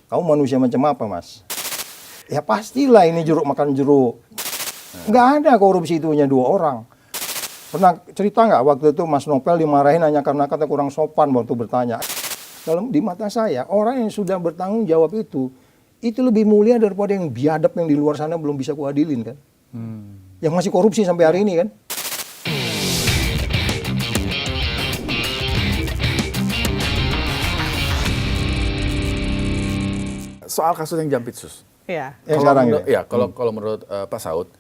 Kamu manusia macam apa, Mas? Ya pastilah ini jeruk makan jeruk. Nggak ada korupsi itu hanya 2 orang. Pernah cerita nggak waktu itu Mas Nopel dimarahin hanya karena kata kurang sopan waktu bertanya. Dalam di mata saya, orang yang sudah bertanggung jawab itu lebih mulia daripada yang biadab yang di luar sana belum bisa kuadilin kan. Yang masih korupsi sampai hari ini kan. Soal kasus yang Jampitsus. Iya. Kalau menurut Pak Saud,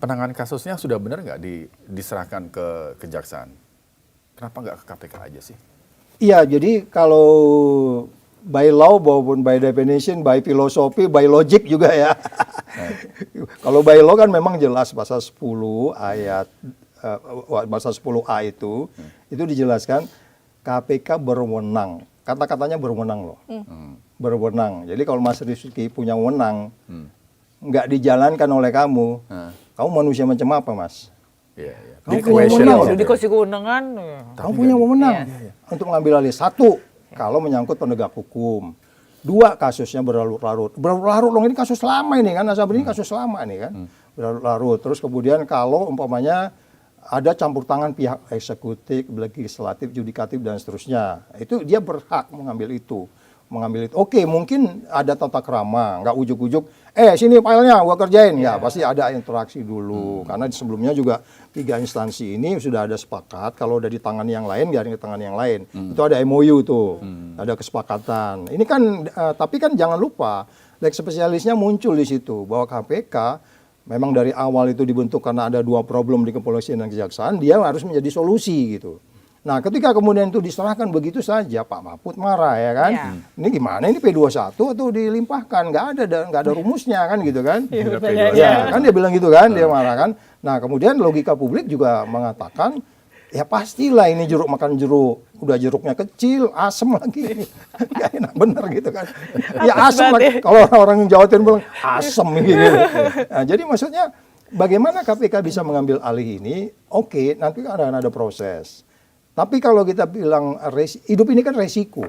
penanganan kasusnya sudah benar nggak diserahkan ke kejaksaan? Kenapa nggak ke KPK aja sih? Iya, jadi kalau by law maupun by definition, by filosofi, by logic juga ya. Kalau by law kan memang jelas pasal 10 ayat pasal 10A itu dijelaskan KPK berwenang. Kata-katanya berwenang loh. Berwenang. Jadi kalau Mas Rizky punya wewenang, nggak dijalankan oleh kamu, kamu manusia macam apa, Mas? Iya. Kamu punya wewenang. Udah dikasih kewenangan. Kamu punya wewenang untuk mengambil alih. 1, kalau menyangkut penegak hukum. 2, kasusnya berlarut-larut. Berlarut-larut loh, ini kasus lama ini kan. Nasabah ini kasus lama ini kan. Berlarut-larut. Terus kemudian kalau umpamanya ada campur tangan pihak eksekutif, legislatif, yudikatif dan seterusnya. Itu dia berhak mengambil itu. Oke, mungkin ada tata krama, nggak ujuk-ujuk, sini filenya gua kerjain. Ya, pasti ada interaksi dulu. Karena sebelumnya juga 3 instansi ini sudah ada sepakat, kalau udah di tangan yang lain, biarin di tangan yang lain. Itu ada MOU tuh, ada kesepakatan. Ini kan, tapi kan jangan lupa, leg spesialisnya muncul di situ, bahwa KPK memang dari awal itu dibentuk karena ada 2 problem di kepolisian dan kejaksaan, dia harus menjadi solusi gitu. Nah, ketika kemudian itu diserahkan begitu saja, Pak Mahfud marah ya kan. Ini gimana ini P21 atau dilimpahkan? Nggak ada rumusnya kan gitu kan. Ya, kan dia bilang gitu kan, dia marah kan. Nah, kemudian logika publik juga mengatakan, ya pastilah ini jeruk makan jeruk. Udah jeruknya kecil, asem lagi. Nggak enak bener gitu kan. Ya asem lagi. Kalau orang Jawa Timur bilang asem gitu. Nah, jadi maksudnya bagaimana KPK bisa mengambil alih ini? Oke, nanti akan ada proses. Tapi kalau kita bilang hidup ini kan resiko.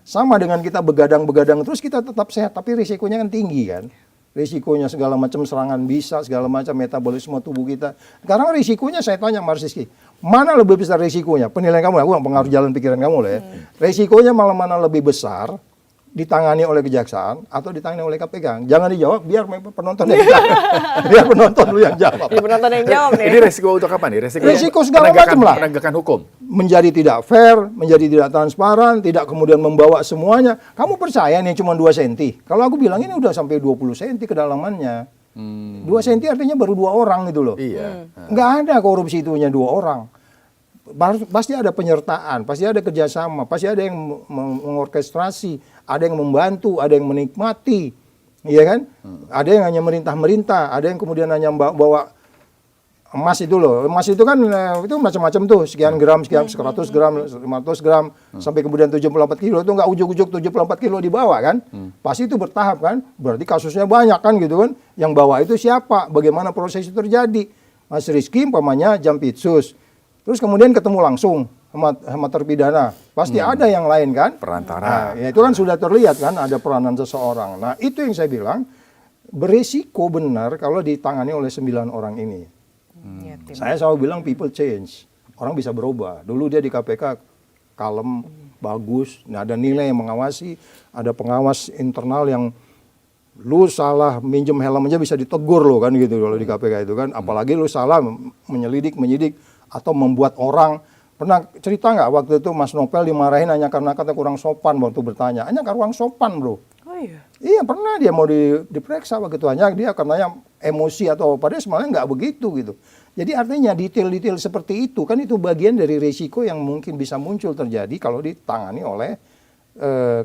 Sama dengan kita begadang-begadang terus kita tetap sehat, tapi risikonya kan tinggi kan. Risikonya segala macam serangan bisa, segala macam metabolisme tubuh kita. Sekarang risikonya saya tanya Mas Rizky, mana lebih besar risikonya? Penilaian kamu, aku pengaruh jalan pikiran kamu lah ya. Risikonya malah mana lebih besar? Ditangani oleh kejaksaan atau ditangani oleh KPK? Jangan dijawab, biar penonton yang jawab. Biar penonton dulu yang jawab. Penonton yang jawab nih. Ini resiko untuk apa nih? Resiko segala macam lah. Penegakan hukum. Menjadi tidak fair, menjadi tidak transparan, tidak kemudian membawa semuanya. Kamu percaya nih cuma 2 cm? Kalau aku bilang ini udah sampai 20 cm kedalamannya. 2 cm artinya baru 2 orang gitu loh. Iya. Nggak ada korupsi itu hanya 2 orang. Pasti ada penyertaan, pasti ada kerjasama, pasti ada yang mengorkestrasi, ada yang membantu, ada yang menikmati, iya kan? Ada yang hanya merintah-merintah, ada yang kemudian hanya bawa emas itu loh. Emas itu kan itu macam-macam tuh, sekian gram, 100 gram, 500 gram, sampai kemudian 74 kilo, itu nggak ujuk-ujuk 74 kilo dibawa kan? Pasti itu bertahap kan? Berarti kasusnya banyak kan gitu kan? Yang bawa itu siapa? Bagaimana proses itu terjadi? Mas Rizky umpamanya Jampitsus. Terus kemudian ketemu langsung sama terpidana. Pasti ada yang lain kan? Perantara. Nah, ya itu kan sudah terlihat kan ada peranan seseorang. Nah itu yang saya bilang berisiko benar kalau ditangani oleh 9 orang ini. Saya selalu bilang people change. Orang bisa berubah. Dulu dia di KPK kalem, bagus. Nah, ada nilai yang mengawasi. Ada pengawas internal yang lu salah minjem helm aja bisa ditegur loh kan gitu kalau di KPK itu kan. Apalagi lu salah menyidik atau membuat orang. Pernah cerita nggak waktu itu Mas Nopel dimarahin hanya karena kata kurang sopan waktu bertanya. Hanya karena kurang sopan bro. Oh iya? Iya pernah dia mau diperiksa begitu. Hanya dia karenanya emosi atau padahal sebenarnya nggak begitu gitu. Jadi artinya detail-detail seperti itu kan itu bagian dari risiko yang mungkin bisa muncul terjadi kalau ditangani oleh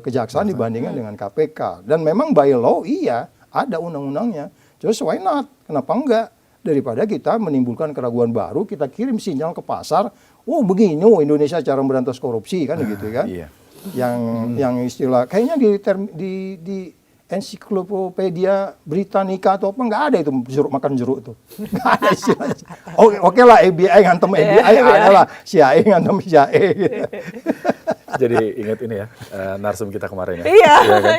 kejaksaan dibandingkan dengan KPK. Dan memang by law iya ada undang-undangnya. Just why not? Kenapa enggak? Daripada kita menimbulkan keraguan baru, kita kirim sinyal ke pasar, oh begini, Indonesia cara memberantas korupsi kan gitu kan? Iya. Yang istilah kayaknya di ensiklopedia Britannica atau apa nggak ada itu jeruk makan jeruk itu, nggak ada istilahnya. Oke lah, FBI ngantem FBI, ada lah CIA ngantem CIA. Gitu. Jadi ingat ini ya, narsum kita kemarin ya. Iya. Iya kan?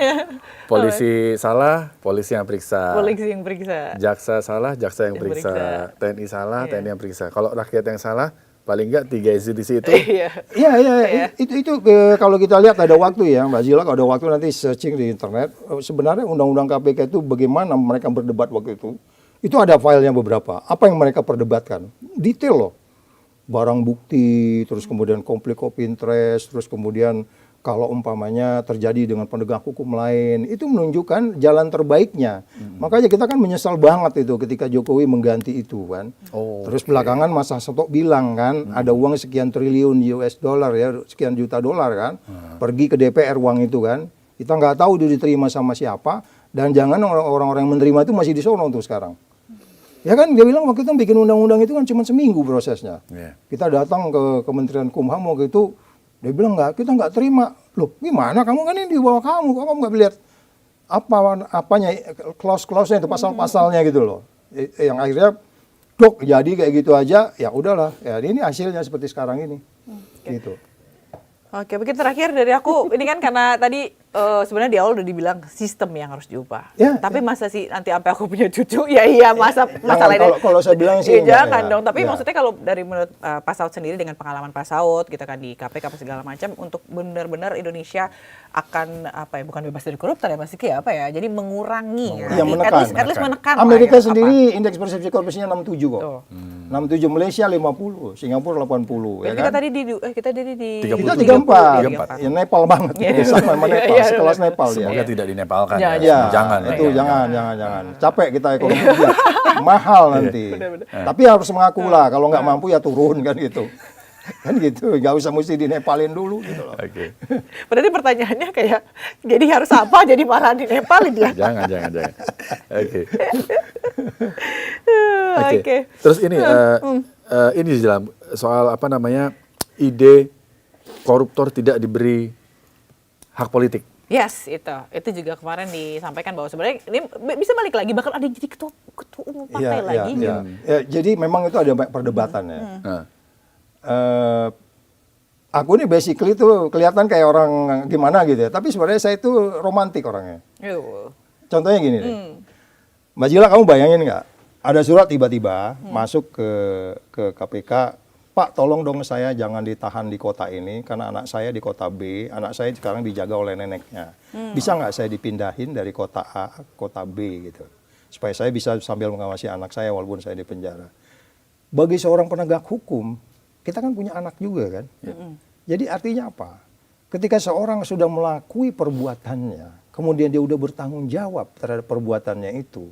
Polisi salah, polisi yang periksa. Polisi yang periksa. Jaksa salah, jaksa yang Yang periksa. periksa. TNI salah, Iya. TNI yang periksa. Kalau rakyat yang salah, paling enggak 3 institusi itu Iya. Iya, iya, Iya. itu kalau kita lihat ada waktu ya, Mbak Zila, kalau ada waktu nanti searching di internet, sebenarnya undang-undang KPK itu bagaimana mereka berdebat waktu itu ada filenya beberapa. Apa yang mereka perdebatkan? Detail loh. Barang bukti, terus kemudian konflik of interest, terus kemudian kalau umpamanya terjadi dengan penegak hukum lain, itu menunjukkan jalan terbaiknya. Makanya kita kan menyesal banget itu ketika Jokowi mengganti itu kan. Oh, Terus belakangan Mas Hasto bilang kan, ada uang sekian triliun US dollar ya, sekian juta dolar kan, pergi ke DPR uang itu kan. Kita nggak tahu dia diterima sama siapa, dan jangan orang-orang yang menerima itu masih di sono tuh sekarang. Ya kan dia bilang waktu itu bikin undang-undang itu kan cuma seminggu prosesnya. Iya. Kita datang ke Kementerian Kumham waktu itu, dia bilang kita nggak terima. Loh gimana kamu kan ini di bawah kamu nggak lihat apanya clause-clause-nya itu pasal-pasalnya gitu loh. Yang akhirnya dok jadi kayak gitu aja, ya udahlah. Ya ini hasilnya seperti sekarang ini. Gitu. Oke, mungkin terakhir dari aku, ini kan karena tadi sebenarnya di awal udah dibilang sistem yang harus diubah. Ya, Tapi masa sih nanti sampai aku punya cucu, ya iya masalahnya. kalau saya bilang sih Iya, enggak, jangan ya. dong. Tapi Ya. maksudnya kalau dari menurut Pak Saud sendiri dengan pengalaman Pak Saud, kita kan di KPK apa segala macam, untuk benar-benar Indonesia akan apa ya, bukan bebas dari koruptor ya Mas Diki ya, apa ya, jadi mengurangi. Iya, menekan. At least menekan. lah Amerika ya, sendiri indeks persepsi korupsinya 67 kok. Tuh. 67, Malaysia 50, Singapura 80 ya Dan kita kan. tadi di 30. Kita 34. 34. Ya Nepal banget. Iya. Sama sama Nepal, Iya, sekelas iya. Nepal dia. semoga tidak dinepalkan Ya, ya. Ya, Jangan itu ya. jangan. Capek kita ekonomi dia. Mahal nanti. Tapi harus mengaku lah, kalau nggak mampu ya turun kan gitu. Kan gitu, nggak usah mesti dinepalin dulu gitu loh. Oke. Berarti pertanyaannya kayak, jadi harus apa? Jadi malah di Nepal dia. Jangan. Oke. Oke. Oke. Terus ini ini dalam soal apa namanya ide koruptor tidak diberi hak politik. Yes, itu juga kemarin disampaikan bahwa sebenarnya ini bisa balik lagi, bakal ada jadi ketua umum partai lagi. Ya. Ya, jadi memang itu ada banyak perdebatan ya. Nah, Aku ini basically tuh kelihatan kayak orang gimana gitu ya. Tapi sebenarnya saya itu romantik orangnya. Yuh. Contohnya gini nih. Mbak Jila, kamu bayangin nggak? Ada surat tiba-tiba masuk ke KPK, Pak tolong dong saya jangan ditahan di kota ini karena anak saya di kota B, anak saya sekarang dijaga oleh neneknya. Bisa nggak saya dipindahin dari kota A ke kota B gitu, supaya saya bisa sambil mengawasi anak saya walaupun saya di penjara. Bagi seorang penegak hukum, kita kan punya anak juga kan. Jadi artinya apa? Ketika seorang sudah melakui perbuatannya, kemudian dia udah bertanggung jawab terhadap perbuatannya itu,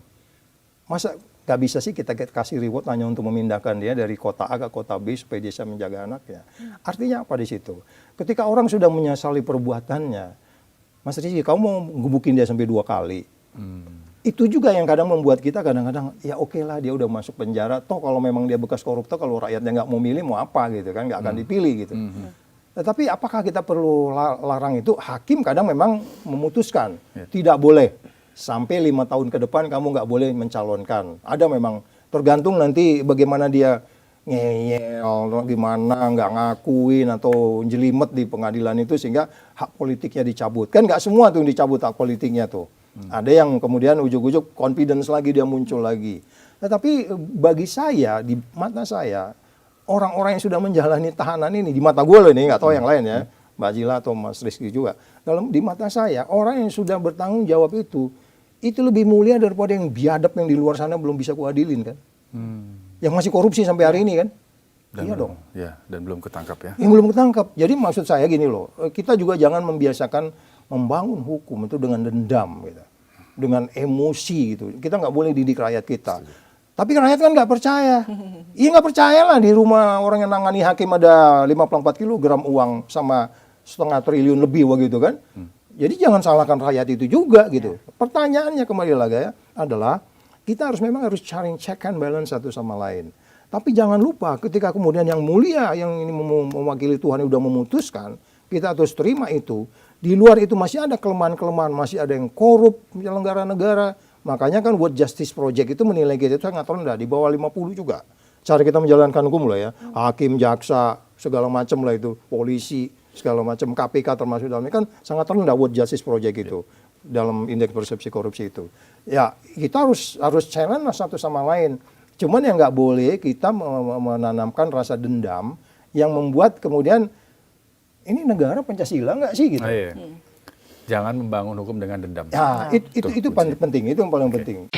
masa nggak bisa sih kita kasih reward hanya untuk memindahkan dia dari kota A ke kota B supaya dia bisa menjaga anaknya? Artinya apa di situ? Ketika orang sudah menyesali perbuatannya, Mas Rizky, kamu mau gebukin dia sampai 2 kali. Itu juga yang kadang membuat kita kadang-kadang, ya oke lah dia udah masuk penjara, toh kalau memang dia bekas koruptor, kalau rakyatnya nggak mau milih, mau apa gitu kan, nggak akan dipilih gitu. Tetapi apakah kita perlu larang itu? Hakim kadang memang memutuskan, tidak boleh. Sampai 5 tahun ke depan kamu nggak boleh mencalonkan. Ada memang, tergantung nanti bagaimana dia ngeyel, gimana, nggak ngakuin atau jelimet di pengadilan itu sehingga hak politiknya dicabut. Kan nggak semua tuh yang dicabut hak politiknya tuh. Ada yang kemudian ujuk-ujuk confidence lagi dia muncul lagi. Tetapi bagi saya, di mata saya, orang-orang yang sudah menjalani tahanan ini, di mata gue loh ini, nggak tahu yang lain ya, Mbak Jila atau Mas Rizky juga. Di mata saya, orang yang sudah bertanggung jawab itu lebih mulia daripada yang biadab yang di luar sana belum bisa kuadilin kan. Yang masih korupsi sampai hari ini kan. Iya dong. Ya, dan belum ketangkap ya. Yang belum ketangkap. Jadi maksud saya gini loh, kita juga jangan membiasakan membangun hukum itu dengan dendam gitu, dengan emosi gitu. Kita nggak boleh didik rakyat kita. Tapi rakyat kan nggak percaya. Iya nggak percaya lah, di rumah orang yang nangani hakim ada 54 kilogram uang sama 0,5 triliun lebih begitu kan. Jadi jangan salahkan rakyat itu juga gitu. Pertanyaannya kembali lagi ya adalah kita memang harus cari check and balance satu sama lain. Tapi jangan lupa ketika kemudian yang mulia yang ini mewakili Tuhan yang sudah memutuskan, kita harus terima itu. Di luar itu masih ada kelemahan-kelemahan, masih ada yang korup penyelenggara negara. Makanya kan World Justice Project itu menilai kita itu sangat rendah, di bawah 50 juga. Cara kita menjalankan hukum lah ya, hakim, jaksa, segala macam lah itu, polisi, segala macam, KPK termasuk dalamnya kan sangat rendah World Justice Project itu dalam indeks persepsi korupsi itu. Ya kita harus challenge satu sama lain. Cuman yang nggak boleh kita menanamkan rasa dendam yang membuat kemudian ini negara Pancasila nggak sih gitu. Iya. Jangan membangun hukum dengan dendam. Ya itu penting, itu yang paling penting.